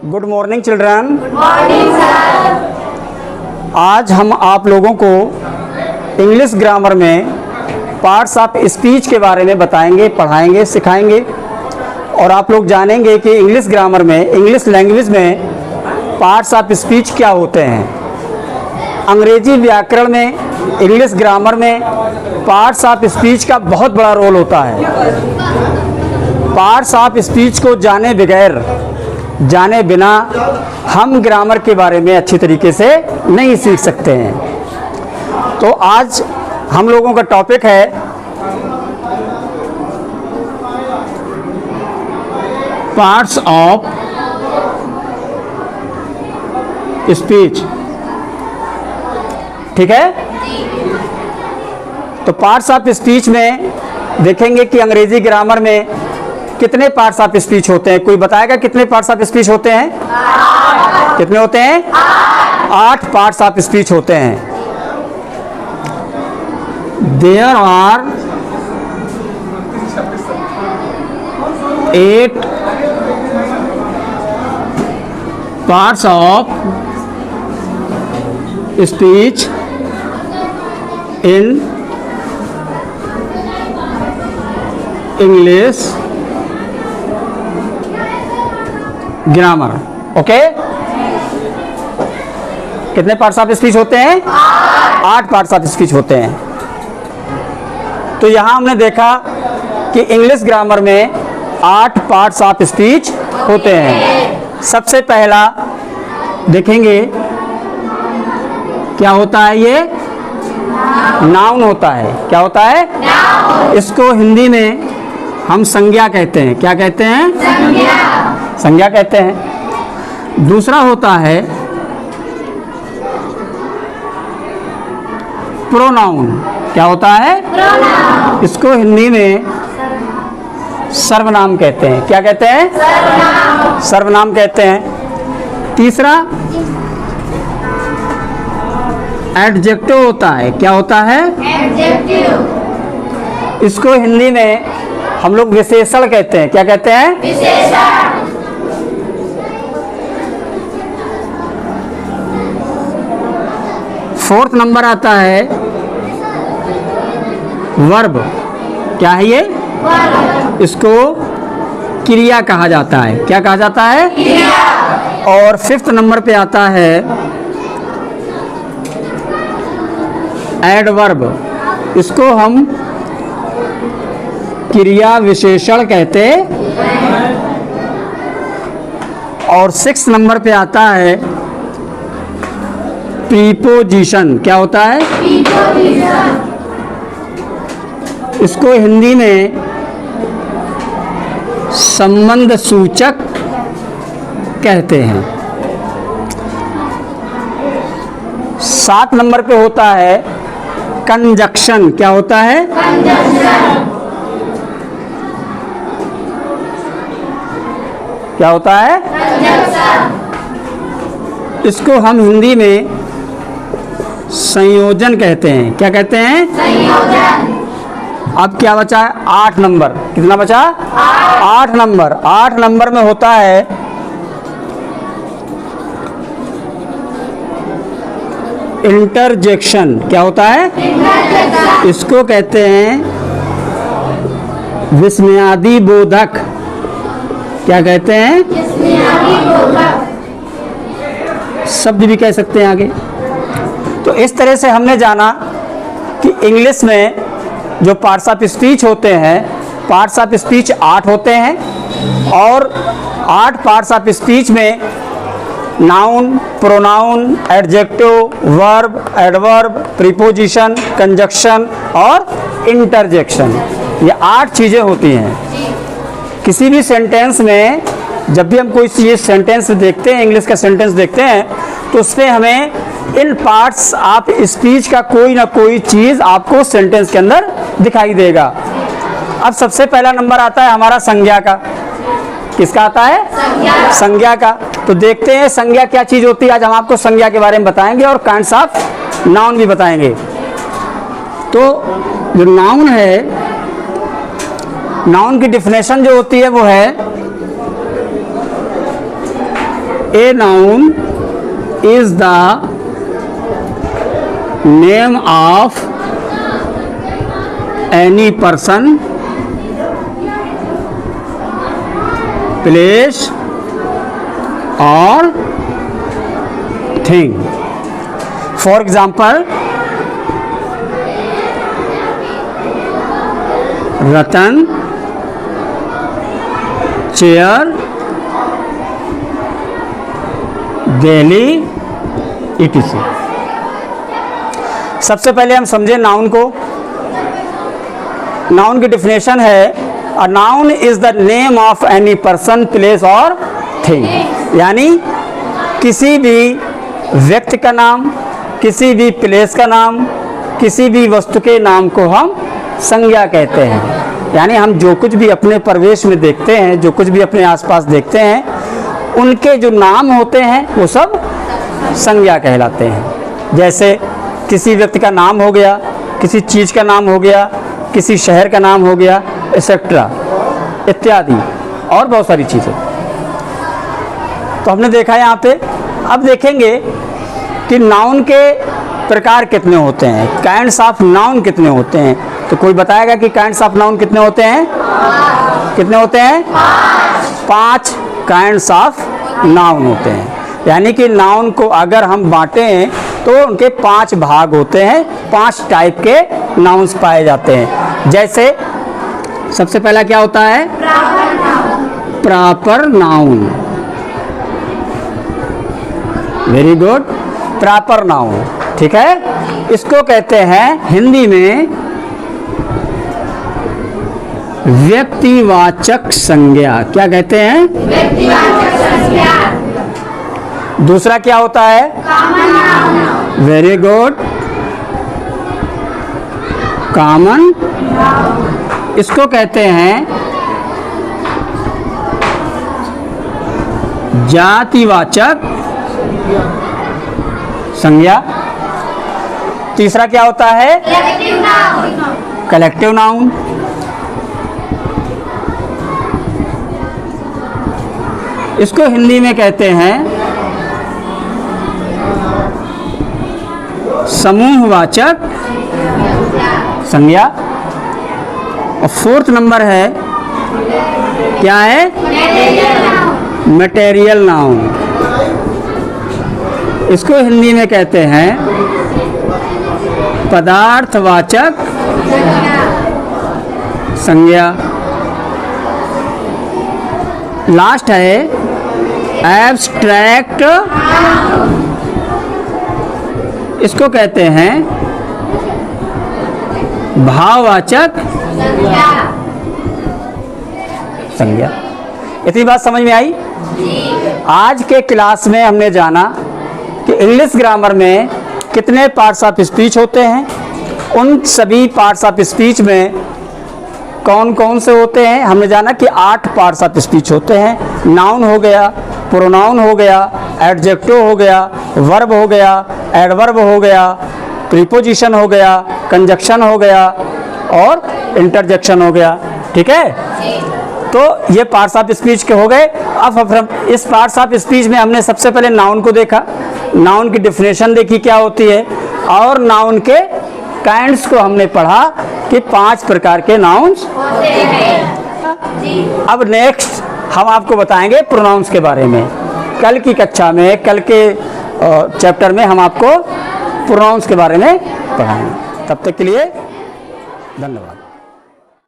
Good morning children. Good morning sir. आज हम आप लोगों को इंग्लिश ग्रामर में पार्ट्स ऑफ स्पीच के बारे में बताएंगे, पढ़ाएंगे, सिखाएंगे और आप लोग जानेंगे कि इंग्लिश ग्रामर में, इंग्लिश लैंग्वेज में पार्ट्स ऑफ स्पीच क्या होते हैं। अंग्रेजी व्याकरण में, इंग्लिश ग्रामर में पार्ट्स ऑफ स्पीच का बहुत बड़ा रोल होता है। पार्ट्स ऑफ स्पीच को जाने बिना हम ग्रामर के बारे में अच्छी तरीके से नहीं सीख सकते हैं। तो आज हम लोगों का टॉपिक है पार्ट्स ऑफ स्पीच। ठीक है, तो पार्ट्स ऑफ स्पीच में देखेंगे कि अंग्रेजी ग्रामर में कितने पार्ट्स ऑफ स्पीच होते हैं। कोई बताएगा कितने पार्ट्स ऑफ स्पीच होते हैं? 8। कितने होते हैं? 8 पार्ट्स ऑफ स्पीच होते हैं। There are 8 parts of speech in English grammar. Okay, कितने पार्ट्स ऑफ स्पीच होते हैं? 8 पार्ट्स ऑफ स्पीच होते हैं। तो यहां हमने देखा कि इंग्लिश ग्रामर में 8 पार्ट्स ऑफ स्पीच होते हैं। सबसे पहला देखेंगे क्या होता है, ये नाउन होता है। क्या होता है? नाउन। इसको हिंदी में हम संज्ञा कहते हैं। क्या कहते हैं? संज्ञा कहते हैं। दूसरा होता है प्रोनाउन। क्या होता है? प्रोनाउन। इसको हिंदी में सर्वनाम कहते हैं। क्या कहते हैं? सर्वनाम। सर्वनाम कहते हैं। तीसरा एडजेक्टिव होता है। क्या होता है? एडजेक्टिव। इसको हिंदी में हम लोग विशेषण कहते हैं। क्या कहते हैं? विशेषण। फोर्थ नंबर आता है वर्ब। क्या है ये? वर्ब। इसको क्रिया कहा जाता है। क्या कहा जाता है? क्रिया। और फिफ्थ नंबर पे आता है एडवर्ब। इसको हम क्रिया विशेषण कहते हैं। और 6 नंबर पे आता है प्रीपोजिशन। क्या होता है? प्रीपोजिशन। इसको हिंदी में संबंध सूचक कहते हैं। 7 नंबर पे होता है कंजक्शन। क्या होता है? कंजक्शन। क्या होता है? कंजक्शन। इसको हम हिंदी में संयोजन कहते हैं। क्या कहते हैं? संयोजन। अब क्या बचा है? 8 नंबर। कितना बचा? 8 नंबर। 8 नंबर में होता है इंटरजेक्शन। क्या होता है? इंटरजेक्शन। इसको कहते हैं विस्मयादि बोधक। क्या कहते हैं? विस्मयादि बोधक। शब्द भी कह सकते हैं आगे। तो इस तरह से हमने जाना कि इंग्लिश में जो पार्ट्स ऑफ स्पीच होते हैं, पार्ट्स ऑफ स्पीच 8 होते हैं। और 8 पार्ट्स ऑफ स्पीच में noun, pronoun, adjective, verb, adverb, preposition, conjunction और इंटरजेक्शन, ये 8 चीज़ें होती हैं। किसी भी सेंटेंस में जब भी हम कोई चीज़ सेंटेंस देखते हैं, इंग्लिश का सेंटेंस देखते हैं, तो उसमें हमें इन पार्ट्स ऑफ स्पीच का कोई ना कोई चीज़ आपको सेंटेंस के अंदर दिखाई देगा। अब सबसे पहला नंबर आता है हमारा संज्ञा का। किसका आता है? संज्ञा। संज्ञा का। तो देखते हैं संज्ञा क्या चीज़ होती है। आज हम आपको संज्ञा के बारे में बताएंगे और काइंड्स ऑफ नाउन भी बताएंगे। तो जो नाउन है, नाउन की डिफिनेशन जो होती है वो है a noun is the name of any person, place और thing. For example, Ratan, chair, Delhi, etc। सबसे पहले हम समझें नाउन को। नाउन की डिफिनेशन है, a noun is the name of any person, place और थिंग। यानी किसी भी व्यक्ति का नाम, किसी भी प्लेस का नाम, किसी भी वस्तु के नाम को हम संज्ञा कहते हैं। यानी हम जो कुछ भी अपने परिवेश में देखते हैं, जो कुछ भी अपने आसपास देखते हैं, उनके जो नाम होते हैं वो सब संज्ञा कहलाते हैं। जैसे किसी व्यक्ति का नाम हो गया, किसी चीज़ का नाम हो गया, किसी शहर का नाम हो गया, एक्सेट्रा इत्यादि, और बहुत सारी चीज़ें। तो हमने देखा यहाँ पे। अब देखेंगे कि नाउन के प्रकार कितने होते हैं, काइंड्स ऑफ नाउन कितने होते हैं। तो कोई बताएगा कि काइंड्स ऑफ नाउन कितने होते हैं? कितने होते हैं? 5 काइंड्स ऑफ नाउन होते हैं। यानी कि नाउन को अगर हम बांटें तो उनके 5 भाग होते हैं, 5 टाइप के नाउन्स पाए जाते हैं। जैसे सबसे पहला क्या होता है? Proper noun. Very good, proper noun, ठीक है। इसको कहते हैं हिंदी में व्यक्तिवाचक संज्ञा। क्या कहते हैं? व्यक्तिवाचक संज्ञा। दूसरा क्या होता है? Common noun. Very good, common. इसको कहते हैं जातिवाचक संज्ञा। तीसरा क्या होता है? Collective noun. Collective noun. इसको हिंदी में कहते हैं समूहवाचक संज्ञा। और 4th नंबर है, क्या है? Material noun. इसको हिंदी में कहते हैं पदार्थवाचक संज्ञा। लास्ट है एब्स्ट्रैक्ट, इसको कहते हैं भाववाचक संज्ञा। इतनी बात समझ में आई? आज के क्लास में हमने जाना कि इंग्लिश ग्रामर में कितने पार्ट्स ऑफ स्पीच होते हैं, उन सभी पार्ट्स ऑफ स्पीच में कौन कौन से होते हैं। हमने जाना कि 8 पार्ट्स ऑफ स्पीच होते हैं। नाउन हो गया, प्रोनाउन हो गया, एडजेक्टिव हो गया, वर्ब हो गया, एडवर्ब हो गया, प्रीपोजिशन हो गया, कंजक्शन हो गया और इंटरजेक्शन हो गया। ठीक है, तो ये पार्ट्स ऑफ स्पीच के हो गए। अब इस पार्ट्स ऑफ स्पीच में हमने सबसे पहले नाउन को देखा, नाउन की डेफिनेशन देखी क्या होती है, और नाउन के काइंड्स को हमने पढ़ा कि 5 प्रकार के नाउन्स होते हैं। अब नेक्स्ट हम आपको बताएंगे प्रोनाउंस के बारे में। कल की कक्षा में, कल के चैप्टर में हम आपको प्रोनाउंस के बारे में पढ़ाएंगे। तब तक के लिए धन्यवाद।